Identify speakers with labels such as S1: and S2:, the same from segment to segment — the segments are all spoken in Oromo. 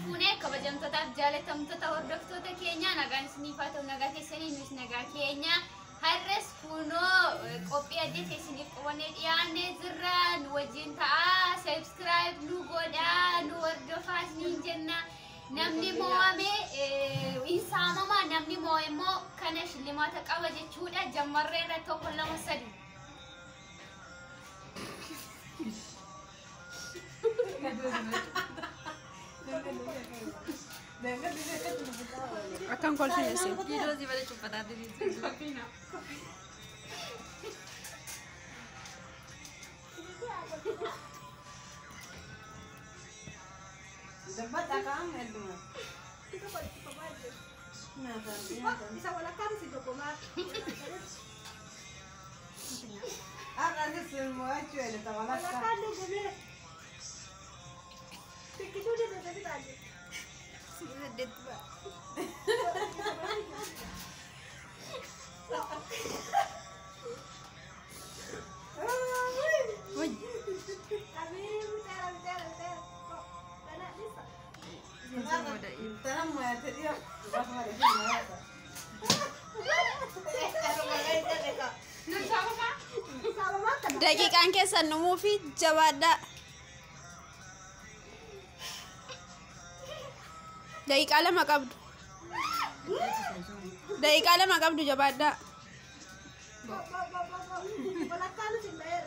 S1: fuunee kabajamtootaaf jaalatamtoota hordoftoota keenya nagaan isiniif haa ta'u nagaa keessanii nus nagaa keenya har'as kunoo qophii adda isiniif qabannee dhiyaannee jirra nu wajjin ta'aa subscribe nu godhaa nu hordofaa isiniin jenna namni mo'ame insaamama namni mo'e immoo kana shillimaata qaba jechuudha jammarree irra tokko lama sadi
S2: akan kolfine sih.
S3: Kilo sih pada cepat hati di sini.
S4: Dapat akam itu mah.
S5: Itu kok aja.
S4: Nah,
S5: Bisa wala kan si Jokomat.
S4: nanti semua cuy ada tawalan.
S5: Wala kan lu gue. Pikir dia dari tadi.
S3: Sedih tuh. Woi.
S4: Tanam mau ada dia. Pas mau ada dia mau apa?
S2: Daqiiqaan keessan numuu fi jabaadhaa. Daqiiqaa lama qabdu. Daqiiqaa lama qabdu jabaadhaa.
S5: Wala kan lu sih bayar.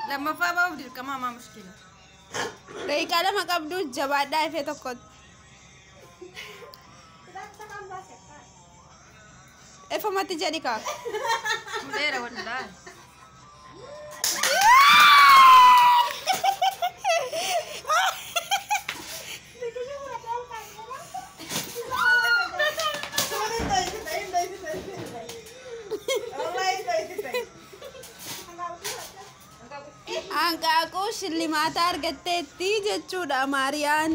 S3: Lama apa bawa di kamar mama muskil.
S2: Daqiiqaa lama qabdu jabaadhaa ifee tokkotti.
S5: Kita tambah sekat.
S2: Ifamatti jedhi kaa.
S3: Mudera wallahi.
S2: Hanqaaquu shillimaata argatteetti jechuudha Maariyaan.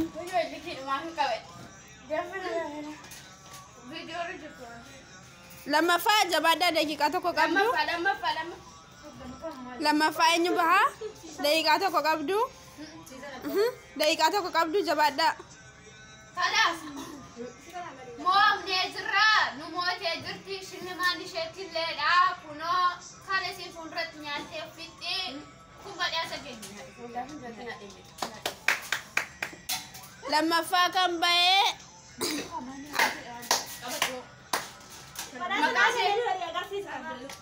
S2: Lammaffaa jabaadhaa daqiiqaa tokko qabdu. Lammaffaa eenyu bahaa? Daqiiqaa tokko qabdu. Daqiiqaa tokko qabdu jabaadhaa.
S1: خلاص موامني زرا نموت جرتي شنمان شتي لدا كنو خلاص فندرت نياتي فيتي كوبا يا سجني
S2: Lammaffaa kan bahee
S5: Makasih ini dari agar sih.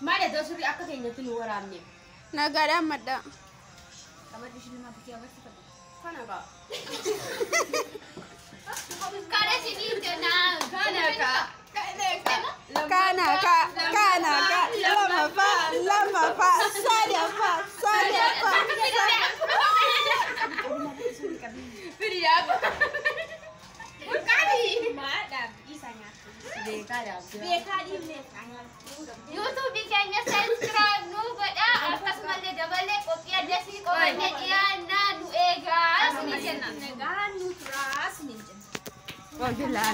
S1: Mana dah suri aku kayaknya tuh luar amnya.
S2: nagaadhaan madda.
S1: Kamu di sini mati siapa sih? Kana kak? Kana sini tenang. Kana kak.
S2: Kana ka lammaffaa sadaffaa.
S1: Beri aku. Kali. Madam, isanya. Bekadi YouTube kayaknya subscribe nu bada atas malle dabale kopi ada sih kopinya dia nu ega sini jenna. Negan nu tras nih jenna.
S2: Oh, gila,